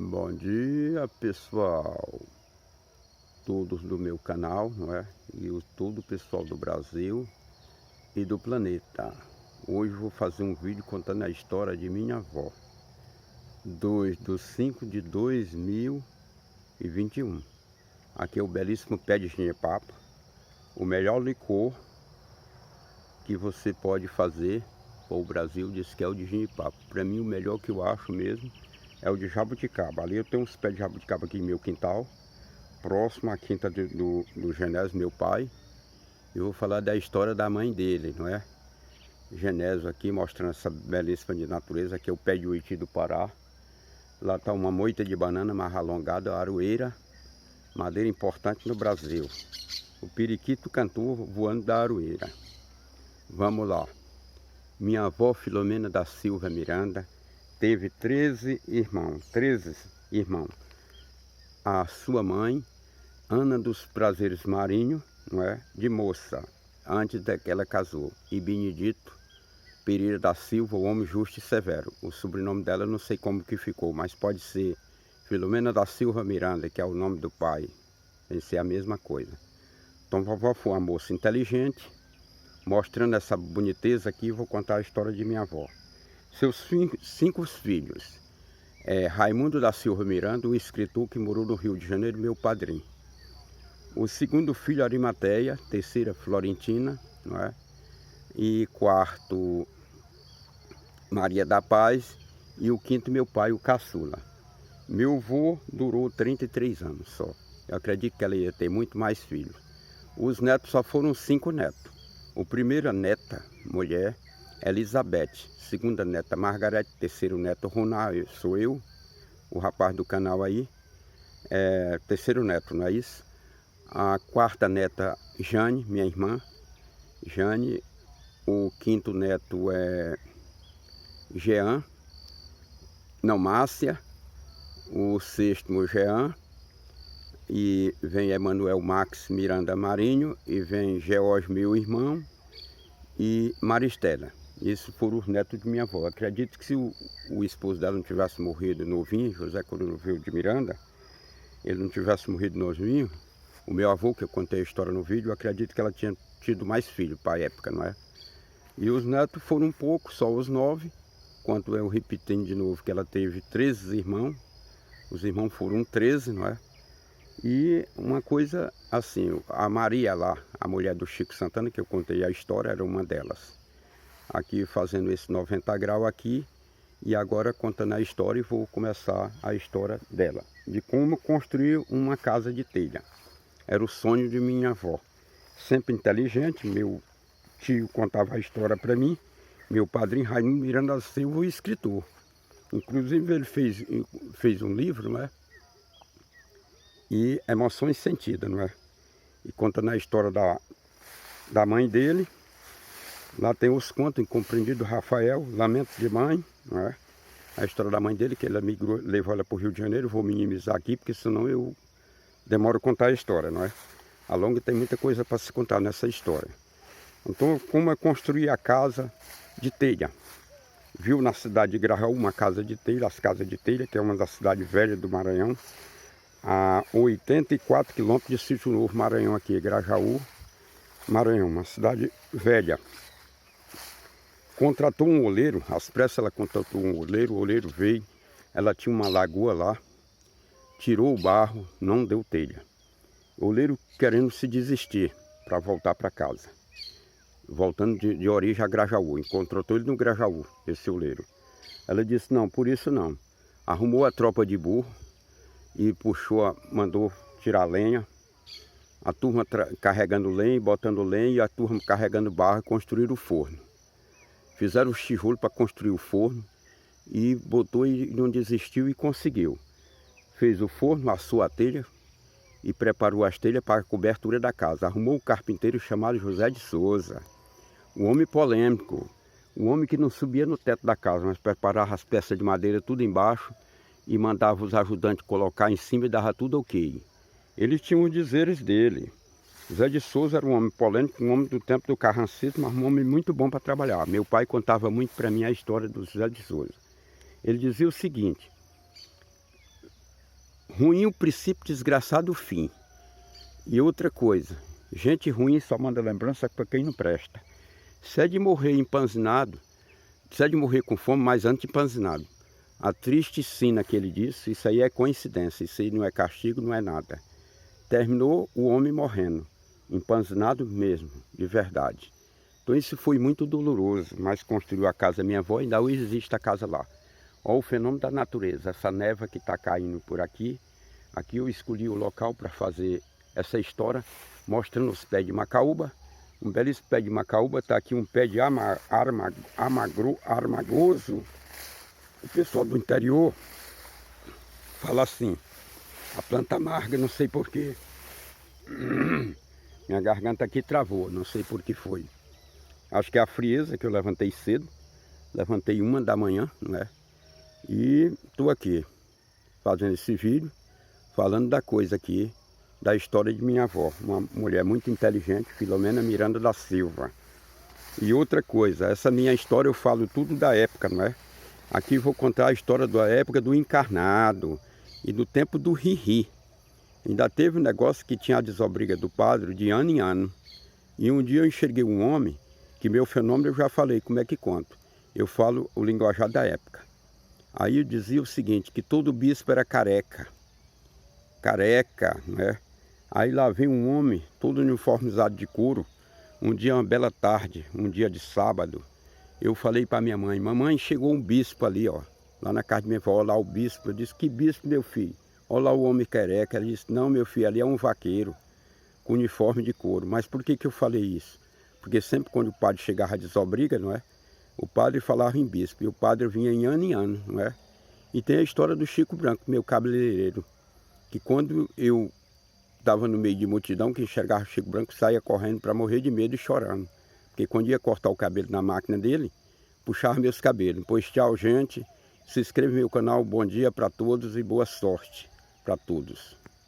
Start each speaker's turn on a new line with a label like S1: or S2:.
S1: Bom dia, pessoal, todos do meu canal, não é? E todo o pessoal do Brasil e do planeta. Hoje vou fazer um vídeo contando a história de minha avó. 2/5/2021. Aqui é o belíssimo pé de genipapo, o melhor licor que você pode fazer para o Brasil, diz que é o de genipapo. Para mim, o melhor que eu acho mesmo é o de jabuticaba. Ali eu tenho uns pés de jabuticaba aqui no meu quintal, próximo à quinta do Genésio, meu pai. Eu vou falar da história da mãe dele, não é? Genésio aqui, mostrando essa belíssima de natureza, aqui é o pé de Uiti do Pará. Lá está uma moita de banana mais alongada, aroeira, madeira importante no Brasil. O periquito cantor voando da aroeira. Vamos lá. Minha avó Filomena da Silva Miranda teve 13 irmãos. A sua mãe, Ana dos Prazeres Marinho, não é? De moça, antes de que ela casou. E Benedito Pereira da Silva, o homem justo e severo. O sobrenome dela eu não sei como que ficou, mas pode ser Filomena da Silva Miranda, que é o nome do pai. Tem que ser a mesma coisa. Então a vovó foi uma moça inteligente. Mostrando essa boniteza aqui, vou contar a história de minha avó. Seus cinco filhos. Raimundo da Silva Miranda, o escritor que morou no Rio de Janeiro, meu padrinho. O segundo filho, Arimateia. Terceira, Florentina, não é? E quarto, Maria da Paz. E o quinto, meu pai, o caçula. Meu avô durou 33 anos só. Eu acredito que ela ia ter muito mais filhos. Os netos só foram 5 netos. O primeiro neta, mulher, Elizabeth. Segunda neta, Margarete. Terceiro neto, Ronaldo, sou eu, o rapaz do canal aí. Terceiro neto, não é isso? A quarta neta, Jane, minha irmã, Jane. O quinto neto é Jean, não, Márcia. O sexto, Jean. E vem Emanuel Max Miranda Marinho. E vem George, meu irmão. E Maristela. Esses foram os netos de minha avó. Acredito que se o esposo dela não tivesse morrido novinho, José Coronel de Miranda, ele não tivesse morrido novinho, o meu avô, que eu contei a história no vídeo, eu acredito que ela tinha tido mais filhos para a época, não é? E os netos foram um pouco, só os 9, quanto eu repetindo de novo que ela teve 13 irmãos, os irmãos foram 13, não é? E uma coisa assim, a Maria lá, a mulher do Chico Santana, que eu contei a história, era uma delas. Aqui fazendo esse 90 graus aqui, e agora contando a história, e vou começar a história dela. De como construir uma casa de telha. Era o sonho de minha avó. Sempre inteligente, meu tio contava a história para mim, meu padrinho Raimundo Miranda da Silva, o escritor. Inclusive ele fez um livro, não é? E Emoções Sentidas, não é? E contando a história da mãe dele. Lá tem os contos, Incompreendido Rafael, Lamento de Mãe, não é? A história da mãe dele, que ele migrou, levou ela para o Rio de Janeiro. Vou minimizar aqui, porque senão eu demoro a contar a história, não é? A longa tem muita coisa para se contar nessa história. Então, como é construir a casa de telha? Viu na cidade de Grajaú uma casa de telha, as casas de telha, que é uma das cidades velhas do Maranhão, a 84 quilômetros de Sítio Novo, Maranhão aqui, Grajaú, Maranhão, uma cidade velha. Contratou um oleiro, às pressas ela contratou um oleiro, o oleiro veio, ela tinha uma lagoa lá, tirou o barro, não deu telha. O oleiro querendo se desistir para voltar para casa, voltando de origem a Grajaú, contratou ele no Grajaú, esse oleiro. Ela disse, não, por isso não. Arrumou a tropa de burro e mandou tirar lenha, a turma carregando lenha e botando lenha, e a turma carregando barro e construir o forno. Fizeram os tijolos para construir o forno e botou e não desistiu e conseguiu. Fez o forno, assou a telha e preparou as telhas para a cobertura da casa. Arrumou um carpinteiro chamado José de Souza, um homem polêmico, um homem que não subia no teto da casa, mas preparava as peças de madeira tudo embaixo e mandava os ajudantes colocar em cima e dava tudo ok. Ele tinha os dizeres dele. José de Souza era um homem polêmico, um homem do tempo do carrancismo, mas um homem muito bom para trabalhar. Meu pai contava muito para mim a história do José de Souza. Ele dizia o seguinte, ruim o princípio, desgraçado o fim. E outra coisa, gente ruim só manda lembrança para quem não presta. Se é de morrer empanzinado, se é de morrer com fome, mas antes empanzinado. A triste sina que ele disse, isso aí é coincidência, isso aí não é castigo, não é nada. Terminou o homem morrendo, empanzinado mesmo, de verdade. Então isso foi muito doloroso, mas construiu a casa da minha avó e ainda hoje existe a casa lá. Olha o fenômeno da natureza, essa névoa que está caindo por aqui. Aqui eu escolhi o local para fazer essa história, mostrando os pés de macaúba. Um belíssimo pé de macaúba, está aqui um pé de armagoso. O pessoal do interior fala assim, a planta amarga, não sei porquê. Minha garganta aqui travou, não sei por que foi. Acho que é a frieza, que eu levantei cedo. Levantei 1 da manhã, não é? E estou aqui, fazendo esse vídeo, falando da coisa aqui, da história de minha avó. Uma mulher muito inteligente, Filomena Miranda da Silva. E outra coisa, essa minha história eu falo tudo da época, não é? Aqui vou contar a história da época do encarnado e do tempo do ri-ri. Ainda teve um negócio que tinha a desobriga do padre de ano em ano. E um dia eu enxerguei um homem, que meu fenômeno eu já falei, como é que conto? Eu falo o linguajar da época. Aí eu dizia o seguinte, que todo bispo era careca. Careca, né? Aí lá vem um homem, todo uniformizado de couro, um dia, uma bela tarde, um dia de sábado. Eu falei para minha mãe, mamãe, chegou um bispo ali, ó, lá na casa de minha avó, olha lá o bispo. Eu disse, que bispo, meu filho? Olha lá o homem careca. Ela disse, não, meu filho, ali é um vaqueiro, com uniforme de couro. Mas por que eu falei isso? Porque sempre quando o padre chegava a desobriga, não é? O padre falava em bispo, e o padre vinha em ano, não é? E tem a história do Chico Branco, meu cabeleireiro, que quando eu estava no meio de multidão, que enxergava o Chico Branco, saía correndo para morrer de medo e chorando. Porque quando ia cortar o cabelo na máquina dele, puxava meus cabelos. Pois tchau, gente. Se inscreva no meu canal. Bom dia para todos e boa sorte para todos.